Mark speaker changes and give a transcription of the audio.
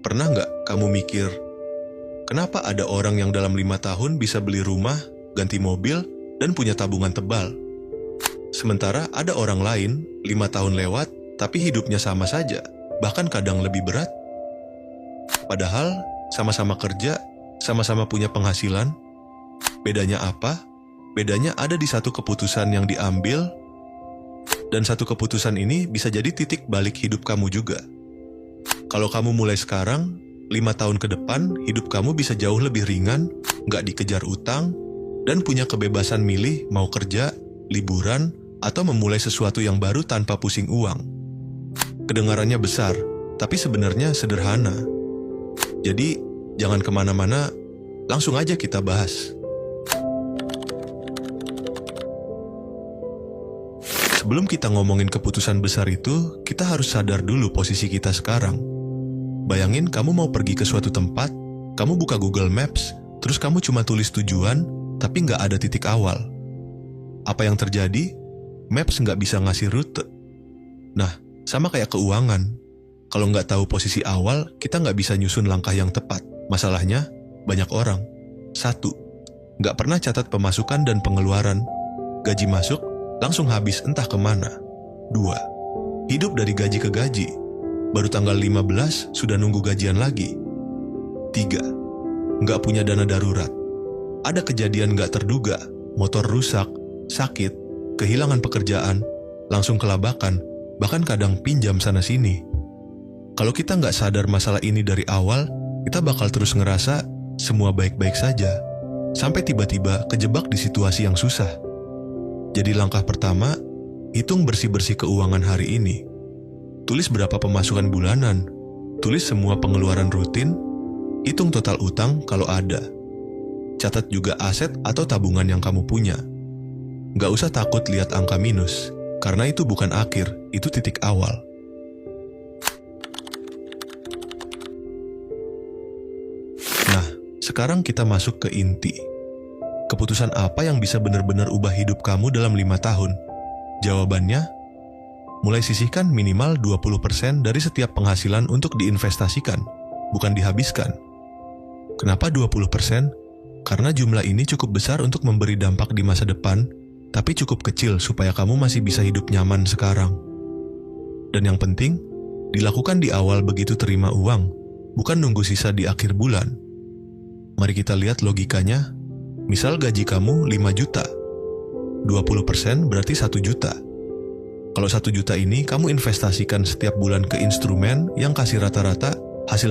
Speaker 1: Pernah nggak kamu mikir, kenapa ada orang yang dalam 5 tahun bisa beli rumah, ganti mobil, dan punya tabungan tebal? Sementara ada orang lain, 5 tahun lewat, tapi hidupnya sama saja, bahkan kadang lebih berat. Padahal, sama-sama kerja, sama-sama punya penghasilan. Bedanya apa? Bedanya ada di satu keputusan yang diambil, dan satu keputusan ini bisa jadi titik balik hidup kamu juga. Kalau kamu mulai sekarang, 5 tahun ke depan, hidup kamu bisa jauh lebih ringan, nggak dikejar utang, dan punya kebebasan milih mau kerja, liburan, atau memulai sesuatu yang baru tanpa pusing uang. Kedengarannya besar, tapi sebenarnya sederhana. Jadi, jangan kemana-mana, langsung aja kita bahas. Sebelum kita ngomongin keputusan besar itu, kita harus sadar dulu posisi kita sekarang. Bayangin kamu mau pergi ke suatu tempat, kamu buka Google Maps, terus kamu cuma tulis tujuan, tapi nggak ada titik awal. Apa yang terjadi? Maps nggak bisa ngasih rute. Nah, sama kayak keuangan. Kalau nggak tahu posisi awal, kita nggak bisa nyusun langkah yang tepat. Masalahnya, banyak orang. 1. Nggak pernah catat pemasukan dan pengeluaran. Gaji masuk, langsung habis entah kemana. 2. Hidup dari gaji ke gaji. Baru tanggal 15 sudah nunggu gajian lagi. 3. Nggak punya dana darurat. Ada kejadian nggak terduga, motor rusak, sakit, kehilangan pekerjaan, langsung kelabakan, bahkan kadang pinjam sana-sini. Kalau kita nggak sadar masalah ini dari awal, kita bakal terus ngerasa semua baik-baik saja, sampai tiba-tiba kejebak di situasi yang susah. Jadi langkah pertama, hitung bersih-bersih keuangan hari ini. Tulis berapa pemasukan bulanan, tulis semua pengeluaran rutin, hitung total utang kalau ada. Catat juga aset atau tabungan yang kamu punya. Gak usah takut lihat angka minus, karena itu bukan akhir, itu titik awal. Nah, sekarang kita masuk ke inti. Keputusan apa yang bisa benar-benar ubah hidup kamu dalam 5 tahun? Jawabannya, mulai sisihkan minimal 20% dari setiap penghasilan untuk diinvestasikan, bukan dihabiskan. Kenapa 20%? Karena jumlah ini cukup besar untuk memberi dampak di masa depan, tapi cukup kecil supaya kamu masih bisa hidup nyaman sekarang. Dan yang penting, dilakukan di awal begitu terima uang, bukan nunggu sisa di akhir bulan. Mari kita lihat logikanya. Misal gaji kamu 5 juta, 20% berarti 1 juta. Kalau 1 juta ini kamu investasikan setiap bulan ke instrumen yang kasih rata-rata hasil